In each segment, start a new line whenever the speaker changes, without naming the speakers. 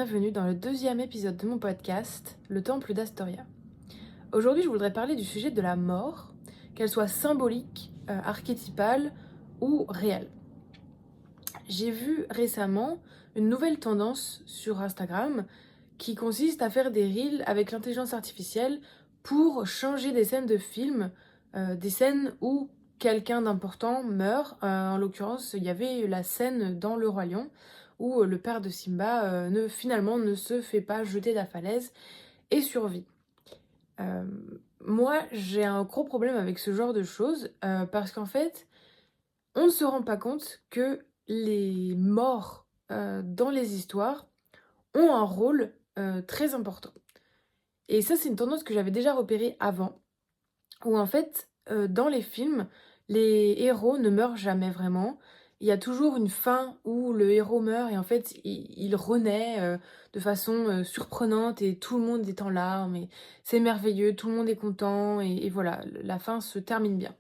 bienvenue dans le deuxième épisode de mon podcast, Le Temple d'Astoria. Aujourd'hui, je voudrais parler du sujet de la mort, qu'elle soit symbolique, archétypale ou réelle. J'ai vu récemment une nouvelle tendance sur Instagram qui consiste à faire des reels avec l'intelligence artificielle pour changer des scènes de films, des scènes où quelqu'un d'important meurt. En l'occurrence, il y avait la scène dans Le Roi Lion où le père de Simba finalement ne se fait pas jeter de la falaise et survit. Euh, Moi, j'ai un gros problème avec ce genre de choses parce qu'en fait, on ne se rend pas compte que les morts dans les histoires ont un rôle très important. Et ça, c'est une tendance que j'avais déjà repérée avant, où en fait, dans les films, les héros ne meurent jamais vraiment. Il y a toujours une fin où le héros meurt et en fait, il renaît de façon surprenante et tout le monde est en larmes et c'est merveilleux, tout le monde est content et voilà, la fin se termine bien.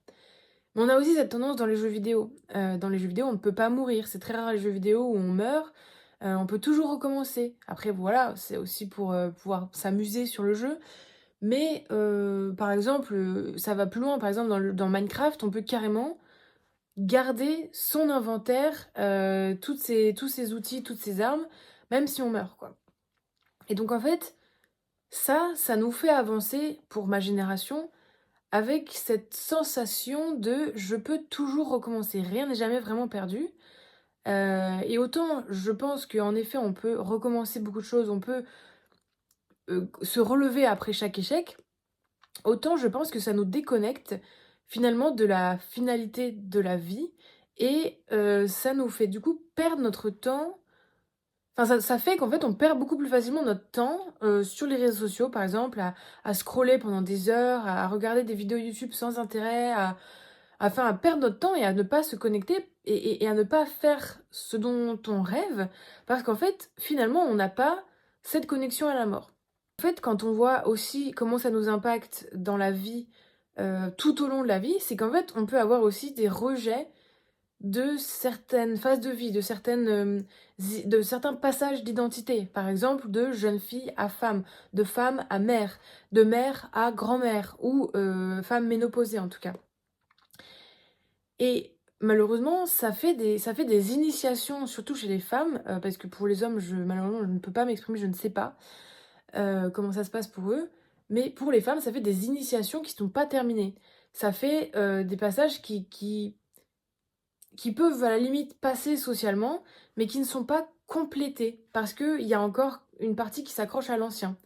Mais on a aussi cette tendance dans les jeux vidéo. Dans les jeux vidéo, on ne peut pas mourir. C'est très rare les jeux vidéo où on meurt. On peut toujours recommencer. Après, voilà, c'est aussi pour pouvoir s'amuser sur le jeu. Mais par exemple, ça va plus loin. Par exemple, dans Minecraft, on peut carrément garder son inventaire, tous ses outils, toutes ses armes, même si on meurt, quoi. Et donc, en fait, ça nous fait avancer pour ma génération avec cette sensation de je peux toujours recommencer, rien n'est jamais vraiment perdu. Et autant je pense qu'en effet on peut recommencer beaucoup de choses, on peut se relever après chaque échec, autant je pense que ça nous déconnecte finalement de la finalité de la vie et ça nous fait du coup perdre notre temps. Enfin, ça fait qu'en fait, on perd beaucoup plus facilement notre temps sur les réseaux sociaux, par exemple, à scroller pendant des heures, à regarder des vidéos YouTube sans intérêt, enfin, à perdre notre temps et à ne pas se connecter et à ne pas faire ce dont on rêve, parce qu'en fait, finalement, on n'a pas cette connexion à la mort. En fait, quand on voit aussi comment ça nous impacte dans la vie, tout au long de la vie, c'est qu'en fait, on peut avoir aussi des rejets de certaines phases de vie, de certains passages d'identité. Par exemple, de jeune fille à femme, de femme à mère, de mère à grand-mère, ou femme ménopausée en tout cas. Et malheureusement, ça fait des initiations, surtout chez les femmes, parce que pour les hommes, malheureusement, je ne peux pas m'exprimer, je ne sais pas comment ça se passe pour eux. Mais pour les femmes, ça fait des initiations qui ne sont pas terminées. Ça fait des passages qui peuvent à la limite passer socialement, mais qui ne sont pas complétés, parce qu'il y a encore une partie qui s'accroche à l'ancien.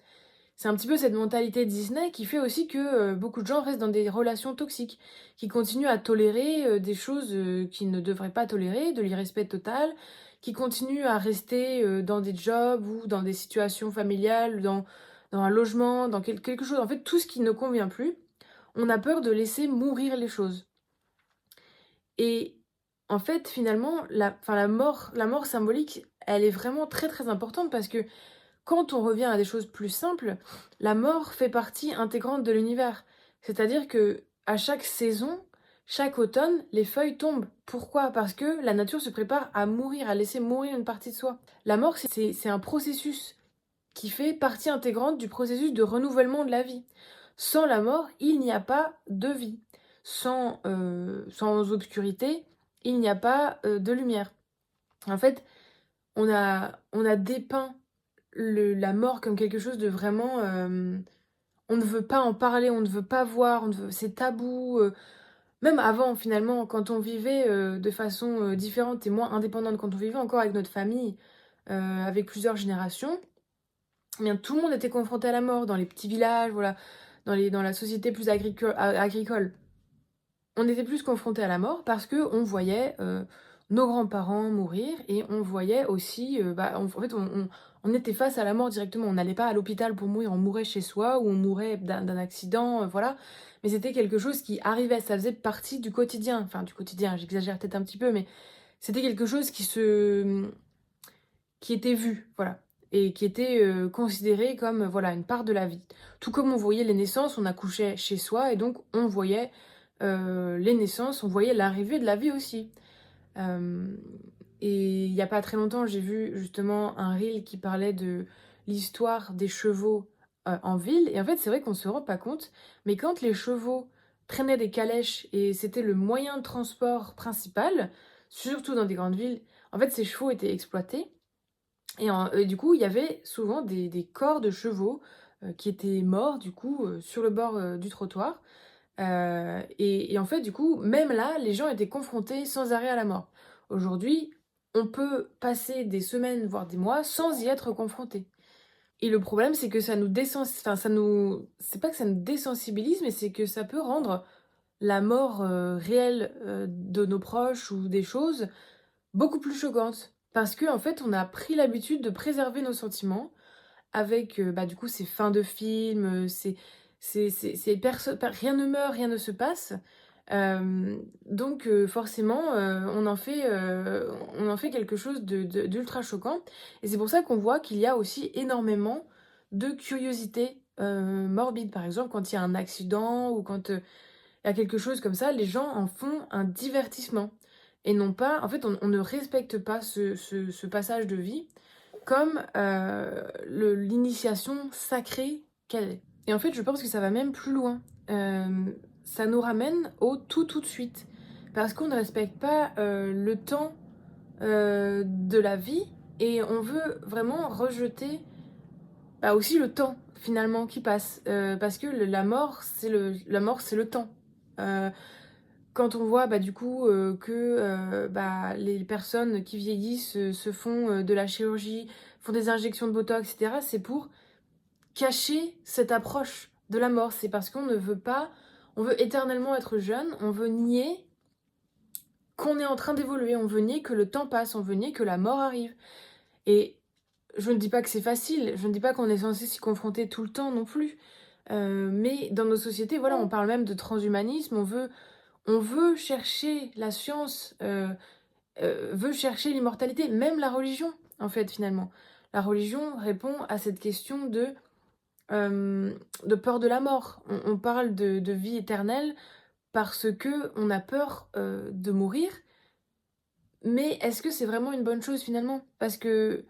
C'est un petit peu cette mentalité Disney qui fait aussi que beaucoup de gens restent dans des relations toxiques, qui continuent à tolérer des choses qu'ils ne devraient pas tolérer, de l'irrespect total, qui continuent à rester dans des jobs ou dans des situations familiales, dans un logement, dans quelque chose, en fait tout ce qui ne convient plus, on a peur de laisser mourir les choses. Et en fait, finalement, la mort symbolique, elle est vraiment très très importante parce que quand on revient à des choses plus simples, la mort fait partie intégrante de l'univers. C'est-à-dire que à chaque saison, chaque automne, les feuilles tombent. Pourquoi? Parce que la nature se prépare à mourir, à laisser mourir une partie de soi. La mort, c'est un processus qui fait partie intégrante du processus de renouvellement de la vie. Sans la mort, il n'y a pas de vie. Sans obscurité, il n'y a pas de lumière. En fait, on a dépeint la mort comme quelque chose de vraiment... on ne veut pas en parler, on ne veut pas voir, c'est tabou. Même avant, finalement, quand on vivait de façon différente et moins indépendante, quand on vivait encore avec notre famille, avec plusieurs générations, eh bien, tout le monde était confronté à la mort dans les petits villages, voilà, dans la société plus agricole. On était plus confronté à la mort parce que on voyait nos grands-parents mourir et on voyait aussi, en fait, on était face à la mort directement. On n'allait pas à l'hôpital pour mourir, on mourait chez soi ou on mourait d'un accident, voilà. Mais c'était quelque chose qui arrivait, ça faisait partie du quotidien. Enfin, du quotidien, j'exagère peut-être un petit peu, mais c'était quelque chose qui était vu, voilà. Et qui était considéré comme voilà une part de la vie. Tout comme on voyait les naissances, on accouchait chez soi et donc on voyait les naissances, on voyait l'arrivée de la vie aussi. Euh, Et il y a pas très longtemps, j'ai vu justement un reel qui parlait de l'histoire des chevaux, en ville et en fait, c'est vrai qu'on se rend pas compte, mais quand les chevaux traînaient des calèches et c'était le moyen de transport principal, surtout dans des grandes villes, en fait, ces chevaux étaient exploités et du coup, il y avait souvent des corps de chevaux, qui étaient morts du coup, sur le bord, du trottoir. Et en fait, du coup, même là, les gens étaient confrontés sans arrêt à la mort. Aujourd'hui, on peut passer des semaines, voire des mois, sans y être confronté. Et le problème, c'est que ça nous enfin, ça nous c'est pas que ça nous désensibilise, mais c'est que ça peut rendre la mort, réelle, de nos proches ou des choses beaucoup plus choquante. Parce qu'en fait, on a pris l'habitude de préserver nos sentiments avec, bah, du coup, ces fins de films, ces rien ne meurt, rien ne se passe. Donc forcément, on en fait quelque chose d'ultra choquant et c'est pour ça qu'on voit qu'il y a aussi énormément de curiosité, morbide. Par exemple, quand il y a un accident ou quand, il y a quelque chose comme ça, les gens en font un divertissement et non pas en fait, on ne respecte pas ce passage de vie comme l'initiation sacrée qu'elle est. Et en fait, je pense que ça va même plus loin. Ça nous ramène au tout de suite. Parce qu'on ne respecte pas le temps de la vie et on veut vraiment rejeter bah, aussi le temps finalement qui passe. Parce que la mort, c'est le temps. Euh, Quand on voit bah, du coup que bah, les personnes qui vieillissent se font de la chirurgie, font des injections de botox, etc., c'est pour cacher cette approche de la mort. C'est parce qu'on ne veut pas, on veut éternellement être jeune, on veut nier qu'on est en train d'évoluer, on veut nier que le temps passe, on veut nier que la mort arrive. Et je ne dis pas que c'est facile, je ne dis pas qu'on est censé s'y confronter tout le temps non plus. Mais dans nos sociétés, voilà, on parle même de transhumanisme, on veut chercher la science, veut chercher l'immortalité, même la religion, en fait, finalement. La religion répond à cette question de peur de la mort. On parle de vie éternelle parce que on a peur de mourir, mais est-ce que c'est vraiment une bonne chose finalement? Parce que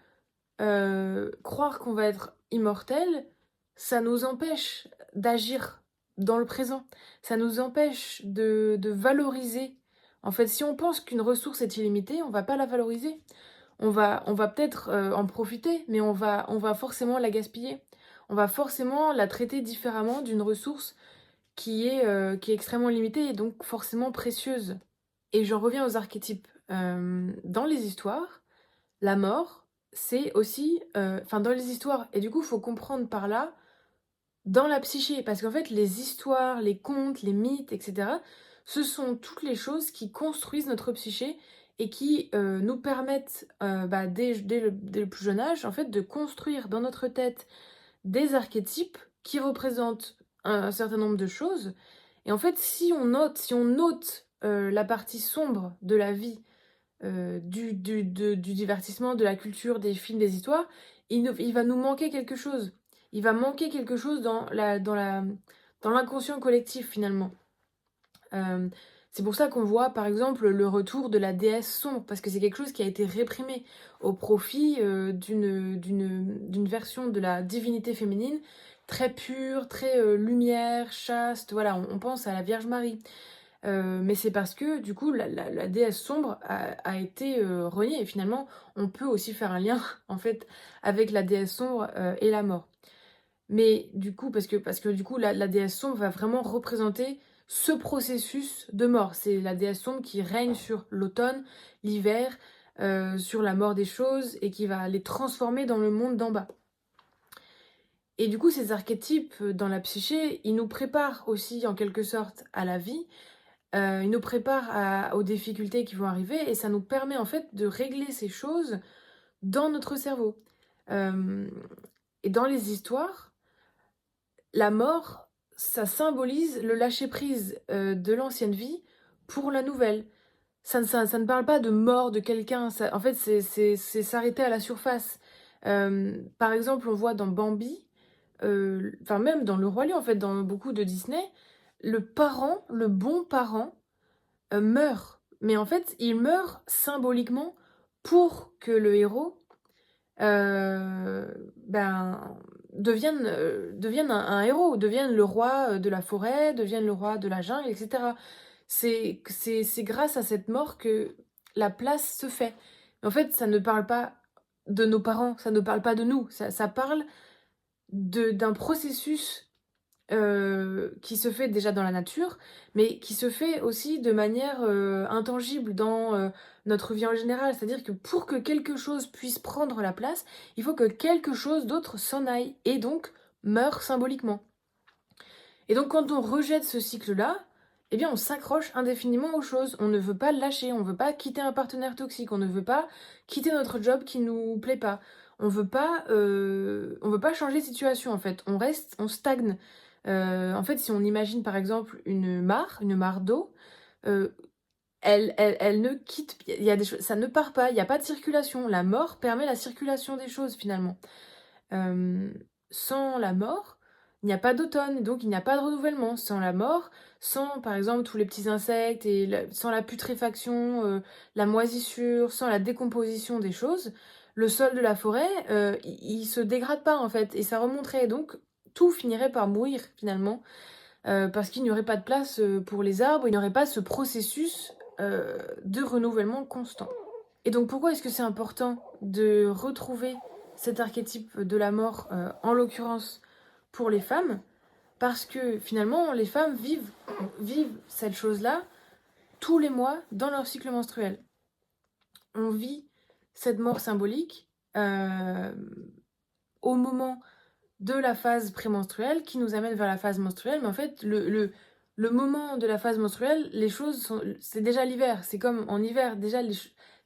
croire qu'on va être immortel, ça nous empêche d'agir dans le présent. Ça nous empêche de valoriser. En fait, si on pense qu'une ressource est illimitée, on va pas la valoriser. On va peut-être en profiter, mais on va forcément la gaspiller. On va forcément la traiter différemment d'une ressource qui est extrêmement limitée et donc forcément précieuse. Et j'en reviens aux archétypes. Dans les histoires, la mort, c'est aussi... Enfin, dans les histoires, et du coup, il faut comprendre par là, dans la psyché, parce qu'en fait, les histoires, les contes, les mythes, etc., ce sont toutes les choses qui construisent notre psyché et qui nous permettent, bah, dès le plus jeune âge, en fait, de construire dans notre tête des archétypes qui représentent un certain nombre de choses. Et en fait, si on note la partie sombre de la vie, du divertissement, de la culture, des films, des histoires, il va nous manquer quelque chose. Il va manquer quelque chose dans l'inconscient collectif finalement. Euh, c'est pour ça qu'on voit par exemple le retour de la déesse sombre, parce que c'est quelque chose qui a été réprimé au profit d'une version de la divinité féminine très pure, très lumière, chaste. Voilà, on pense à la Vierge Marie. Mais c'est parce que du coup la déesse sombre a été reniée et finalement on peut aussi faire un lien en fait avec la déesse sombre et la mort. Mais du coup parce que du coup la déesse sombre va vraiment représenter ce processus de mort. C'est la déesse sombre qui règne sur l'automne, l'hiver, sur la mort des choses et qui va les transformer dans le monde d'en bas. Et du coup, ces archétypes dans la psyché, ils nous préparent aussi en quelque sorte à la vie. Il nous prépare aux difficultés qui vont arriver et ça nous permet en fait de régler ces choses dans notre cerveau. Euh, et dans les histoires, la mort, ça symbolise le lâcher-prise de l'ancienne vie pour la nouvelle. Ça ne parle pas de mort de quelqu'un, en fait c'est s'arrêter à la surface. Par exemple, on voit dans Bambi, enfin même dans Le Roi Lion, en fait, dans beaucoup de Disney, le parent, le bon parent, meurt. Mais en fait, il meurt symboliquement pour que le héros ben, devienne un héros, devienne le roi de la forêt, devienne le roi de la jungle, etc. C'est grâce à cette mort que la place se fait. En fait, ça ne parle pas de nos parents, ça ne parle pas de nous, ça parle d'un processus qui se fait déjà dans la nature, mais qui se fait aussi de manière intangible dans notre vie en général. C'est-à-dire que pour que quelque chose puisse prendre la place, il faut que quelque chose d'autre s'en aille, et donc meure symboliquement. Et donc quand on rejette ce cycle-là, eh bien on s'accroche indéfiniment aux choses. On ne veut pas lâcher, on ne veut pas quitter un partenaire toxique, on ne veut pas quitter notre job qui nous plaît pas. On veut pas changer de situation en fait. On reste, on stagne. En fait, si on imagine par exemple une mare d'eau, euh, elle ne quitte, il y a des choses, ça ne part pas, il n'y a pas de circulation. La mort permet la circulation des choses finalement. Euh, Sans la mort, il n'y a pas d'automne, donc il n'y a pas de renouvellement. Sans la mort, sans par exemple tous les petits insectes, sans la putréfaction, la moisissure, sans la décomposition des choses, le sol de la forêt, il se dégrade pas en fait, et ça remonterait. Donc tout finirait par mourir finalement, parce qu'il n'y aurait pas de place pour les arbres, il n'y aurait pas ce processus de renouvellement constant. Et donc pourquoi est-ce que c'est important de retrouver cet archétype de la mort, en l'occurrence pour les femmes? Parce que finalement, les femmes vivent cette chose-là tous les mois dans leur cycle menstruel. On vit cette mort symbolique au moment de la phase prémenstruelle qui nous amène vers la phase menstruelle. Mais en fait, le moment de la phase menstruelle, c'est déjà l'hiver. C'est comme en hiver, déjà,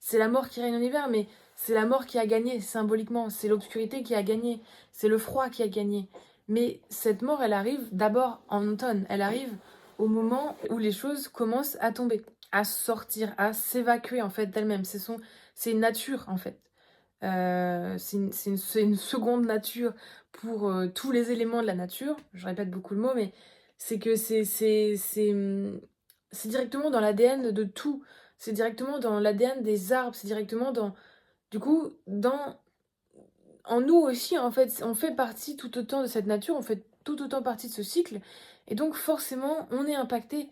c'est la mort qui règne en hiver, mais c'est la mort qui a gagné symboliquement. C'est l'obscurité qui a gagné. C'est le froid qui a gagné. Mais cette mort, elle arrive d'abord en automne. Elle arrive au moment où les choses commencent à tomber, à sortir, à s'évacuer en fait d'elles-mêmes. C'est une nature en fait. C'est une seconde nature pour tous les éléments de la nature. Je répète beaucoup le mot, mais c'est que c'est directement dans l'ADN de tout. C'est directement dans l'ADN des arbres. C'est directement dans, du coup, en nous aussi, en fait. On fait partie tout autant de cette nature, on fait tout autant partie de ce cycle. Et donc, forcément, on est impacté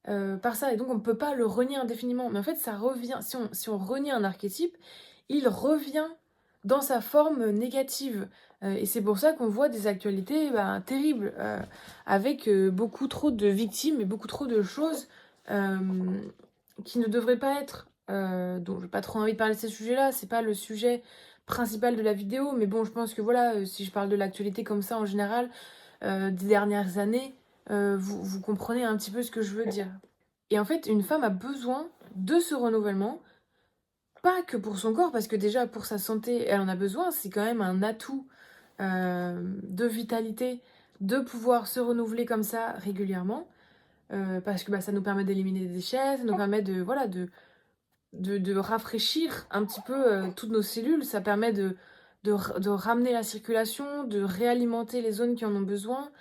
par ça. Et donc, on ne peut pas le renier indéfiniment. Mais en fait, ça revient. Si on renie un archétype, il revient dans sa forme négative. Et c'est pour ça qu'on voit des actualités terribles, avec beaucoup trop de victimes et beaucoup trop de choses euh, qui ne devraient pas être. Donc, je n'ai pas trop envie de parler de ces sujets-là, c'est pas le sujet principal de la vidéo, mais bon, je pense que voilà, si je parle de l'actualité comme ça en général, des dernières années, vous comprenez un petit peu ce que je veux dire. Et en fait, une femme a besoin de ce renouvellement, pas que pour son corps, parce que déjà pour sa santé, elle en a besoin, c'est quand même un atout de vitalité de pouvoir se renouveler comme ça régulièrement, parce que ça nous permet d'éliminer des déchets, ça nous permet de rafraîchir un petit peu toutes nos cellules, ça permet de ramener la circulation, de réalimenter les zones qui en ont besoin,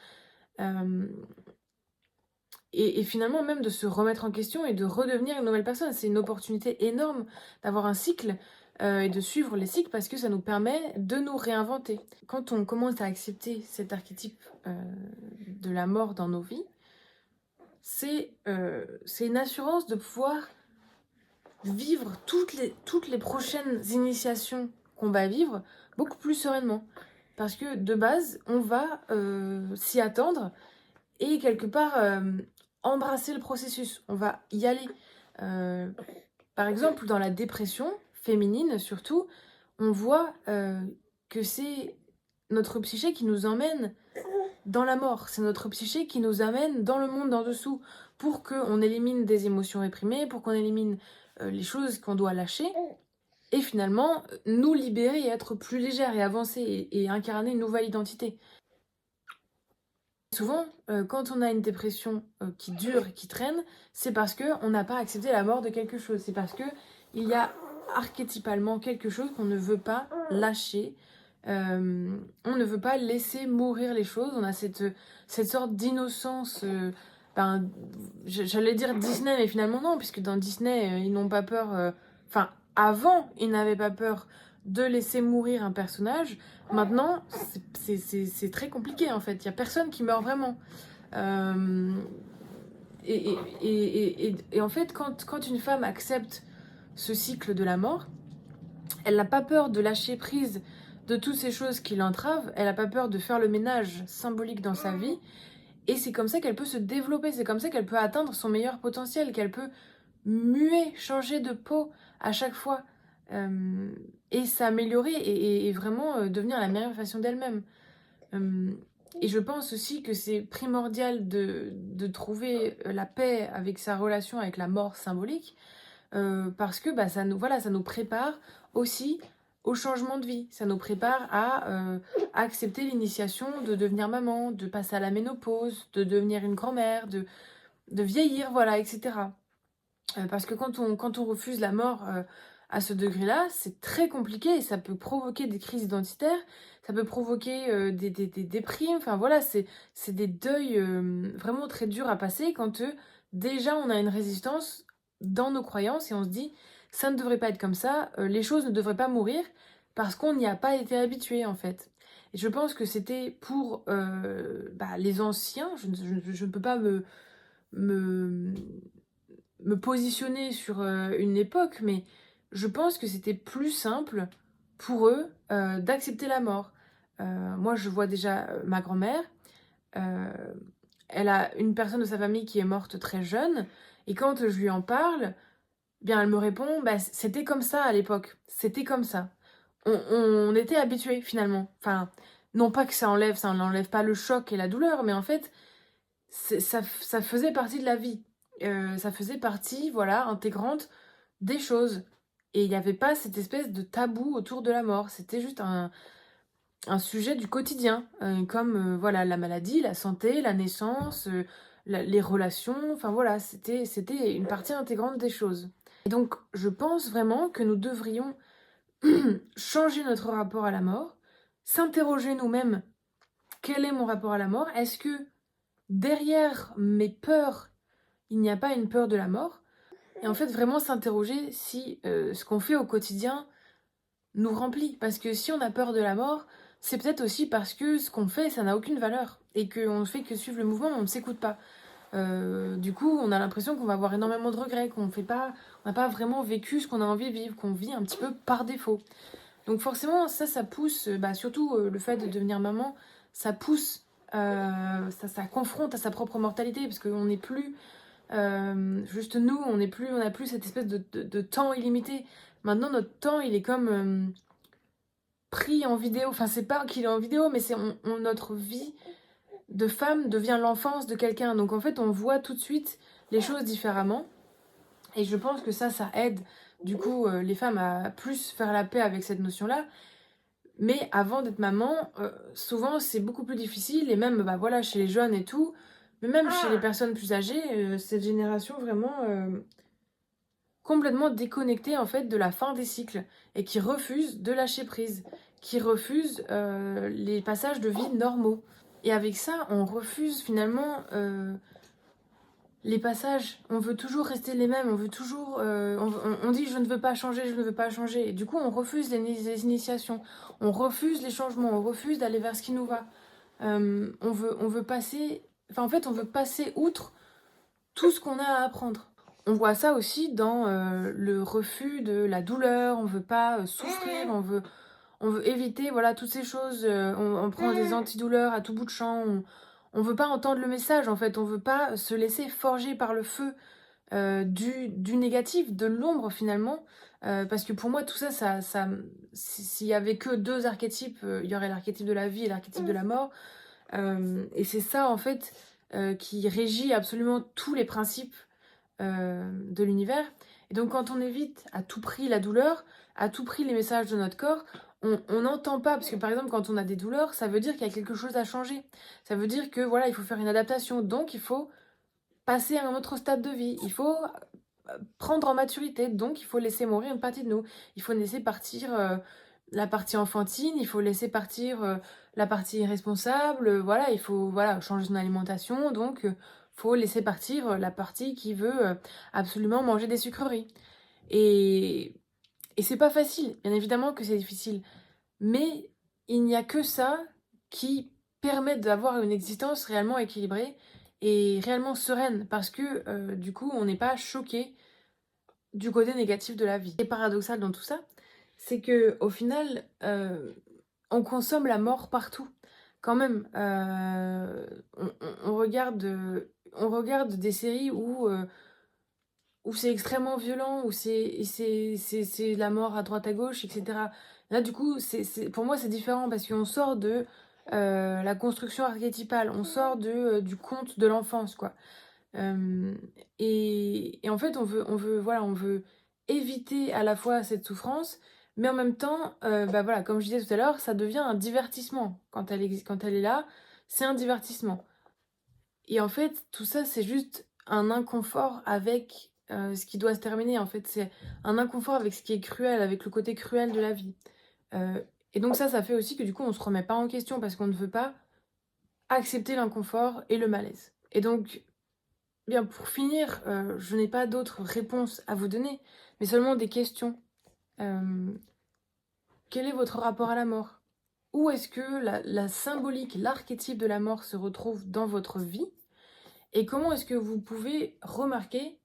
euh, et finalement même de se remettre en question et de redevenir une nouvelle personne. C'est une opportunité énorme d'avoir un cycle et de suivre les cycles, parce que ça nous permet de nous réinventer. Quand on commence à accepter cet archétype de la mort dans nos vies, c'est une assurance de pouvoir vivre toutes les prochaines initiations qu'on va vivre beaucoup plus sereinement. Parce que de base, on va s'y attendre et quelque part embrasser le processus. On va y aller. Par exemple, dans la dépression féminine surtout, on voit que c'est notre psyché qui nous emmène dans la mort. C'est notre psyché qui nous amène dans le monde d'en dessous pour qu'on élimine des émotions réprimées, pour qu'on élimine les choses qu'on doit lâcher, et finalement nous libérer et être plus légère et avancer et incarner une nouvelle identité. Souvent, quand on a une dépression qui dure et qui traîne, c'est parce qu'on n'a pas accepté la mort de quelque chose. C'est parce qu'il y a archétypalement quelque chose qu'on ne veut pas lâcher. On ne veut pas laisser mourir les choses. On a cette sorte d'innocence. J'allais dire Disney, mais finalement non, puisque dans Disney, ils n'ont pas peur. Enfin, avant, ils n'avaient pas peur de laisser mourir un personnage. Maintenant, c'est très compliqué en fait. Il n'y a personne qui meurt vraiment. Euh, et en fait, quand une femme accepte ce cycle de la mort, elle n'a pas peur de lâcher prise de toutes ces choses qui l'entravent. Elle n'a pas peur de faire le ménage symbolique dans sa vie. Et c'est comme ça qu'elle peut se développer. C'est comme ça qu'elle peut atteindre son meilleur potentiel, qu'elle peut muer, changer de peau à chaque fois. Euh, et s'améliorer et vraiment devenir la meilleure version d'elle-même. Euh, et je pense aussi que c'est primordial de trouver la paix avec sa relation avec la mort symbolique, parce que bah, ça nous prépare aussi au changement de vie. Ça nous prépare à accepter l'initiation de devenir maman, de passer à la ménopause, de devenir une grand-mère, de vieillir, voilà, etc. Parce que quand on refuse la mort à ce degré-là, c'est très compliqué et ça peut provoquer des crises identitaires, ça peut provoquer des déprimes, enfin voilà, c'est des deuils vraiment très durs à passer quand déjà on a une résistance dans nos croyances et on se dit ça ne devrait pas être comme ça, les choses ne devraient pas mourir parce qu'on n'y a pas été habitué en fait. Et je pense que c'était pour les anciens, je ne peux pas me, me positionner sur une époque, mais je pense que c'était plus simple pour eux d'accepter la mort. Moi, je vois déjà ma grand-mère, euh, elle a une personne de sa famille qui est morte très jeune, et quand je lui en parle, bien, elle me répond, bah, c'était comme ça à l'époque, c'était comme ça. On était habitués finalement. Enfin, non pas que ça n'enlève pas le choc et la douleur, mais en fait, ça faisait partie de la vie. Ça faisait partie, voilà, intégrante des choses. Et il n'y avait pas cette espèce de tabou autour de la mort. C'était juste un sujet du quotidien, comme voilà, la maladie, la santé, la naissance, les relations. Enfin voilà, c'était une partie intégrante des choses. Et donc, je pense vraiment que nous devrions changer notre rapport à la mort, s'interroger nous-mêmes, quel est mon rapport à la mort? Est-ce que derrière mes peurs, il n'y a pas une peur de la mort? Et en fait, vraiment s'interroger si ce qu'on fait au quotidien nous remplit. Parce que si on a peur de la mort, c'est peut-être aussi parce que ce qu'on fait, ça n'a aucune valeur. Et qu'on ne fait que suivre le mouvement, on ne s'écoute pas. Du coup, on a l'impression qu'on va avoir énormément de regrets, on n'a pas vraiment vécu ce qu'on a envie de vivre, qu'on vit un petit peu par défaut. Donc forcément, ça pousse, surtout le fait de devenir maman, ça pousse, ça confronte à sa propre mortalité, parce qu'on n'est plus, juste nous, on n'a plus cette espèce de temps illimité. Maintenant, notre temps, il est comme pris en vidéo. Enfin, c'est pas qu'il est en vidéo, mais notre vie de femme devient l'enfance de quelqu'un. Donc en fait, on voit tout de suite les choses différemment. Et je pense que ça aide du coup les femmes à plus faire la paix avec cette notion-là. Mais avant d'être maman, souvent c'est beaucoup plus difficile, et même bah, voilà, chez les jeunes et tout, mais même chez les personnes plus âgées, cette génération vraiment complètement déconnectée en fait de la fin des cycles, et qui refuse de lâcher prise, qui refuse les passages de vie normaux. Et avec ça, on refuse finalement les passages, on veut toujours rester les mêmes, on veut toujours... on dit je ne veux pas changer, je ne veux pas changer. Et du coup, on refuse les initiations, on refuse les changements, on refuse d'aller vers ce qui nous va. On veut passer... Enfin, en fait, on veut passer outre tout ce qu'on a à apprendre. On voit ça aussi dans le refus de la douleur, on veut pas souffrir, on veut éviter voilà, toutes ces choses. On prend des antidouleurs à tout bout de champ, on veut pas entendre le message en fait, on veut pas se laisser forger par le feu du négatif, de l'ombre finalement. Parce que pour moi, tout ça, s'il y avait que deux archétypes, il y aurait l'archétype de la vie et l'archétype de la mort. Et c'est ça en fait qui régit absolument tous les principes de l'univers. Et donc quand on évite à tout prix la douleur, à tout prix les messages de notre corps, on n'entend pas, parce que par exemple quand on a des douleurs, ça veut dire qu'il y a quelque chose à changer. Ça veut dire que voilà, il faut faire une adaptation, donc il faut passer à un autre stade de vie, il faut prendre en maturité, donc il faut laisser mourir une partie de nous. Il faut laisser partir la partie enfantine, il faut laisser partir la partie irresponsable, voilà, il faut voilà, changer son alimentation, donc faut laisser partir la partie qui veut absolument manger des sucreries. Et, Et c'est pas facile, bien évidemment que c'est difficile, mais il n'y a que ça qui permet d'avoir une existence réellement équilibrée et réellement sereine, parce que du coup, on n'est pas choqué du côté négatif de la vie. Ce qui est paradoxal dans tout ça, c'est que au final, on consomme la mort partout. Quand même, on regarde des séries où c'est extrêmement violent, où c'est la mort à droite à gauche, etc. Là, du coup, pour moi, c'est différent parce qu'on sort de la construction archétypale, on sort du conte de l'enfance, quoi. Euh, et en fait, voilà, on veut éviter à la fois cette souffrance, mais en même temps, bah voilà, comme je disais tout à l'heure, ça devient un divertissement. Quand elle est là, c'est un divertissement. Et en fait, tout ça, c'est juste un inconfort avec ce qui doit se terminer. En fait, c'est un inconfort avec ce qui est cruel, avec le côté cruel de la vie. Euh, et donc ça fait aussi que du coup, on se remet pas en question parce qu'on ne veut pas accepter l'inconfort et le malaise. Et donc, bien, pour finir, je n'ai pas d'autres réponses à vous donner, mais seulement des questions. Euh, Quel est votre rapport à la mort? Où est-ce que la symbolique, l'archétype de la mort se retrouve dans votre vie? Et comment est-ce que vous pouvez remarquer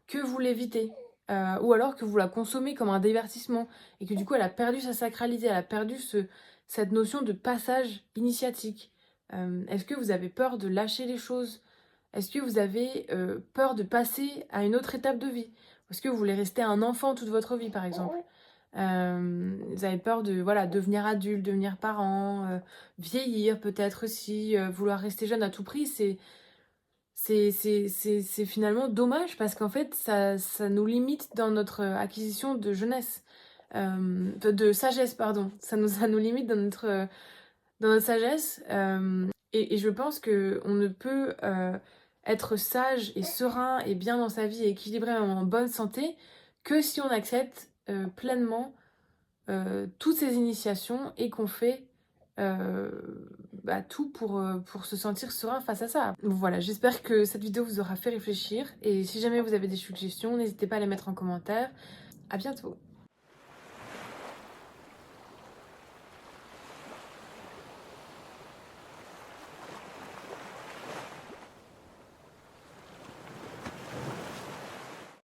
que vous l'évitez ou alors que vous la consommez comme un divertissement et que du coup elle a perdu sa sacralité, elle a perdu cette notion de passage initiatique. Est-ce que vous avez peur de lâcher les choses? Est-ce que vous avez peur de passer à une autre étape de vie? Est-ce que vous voulez rester un enfant toute votre vie, par exemple? Vous avez peur de voilà, devenir adulte, devenir parent, vieillir peut-être aussi, vouloir rester jeune à tout prix, c'est finalement dommage parce qu'en fait, ça nous limite dans notre acquisition de jeunesse, de sagesse, pardon. Ça nous limite dans notre sagesse. Et je pense qu'on ne peut être sage et serein et bien dans sa vie et équilibré en bonne santé que si on accepte pleinement toutes ces initiations et qu'on fait euh, tout pour se sentir serein face à ça. Voilà, j'espère que cette vidéo vous aura fait réfléchir et si jamais vous avez des suggestions, n'hésitez pas à les mettre en commentaire. À bientôt!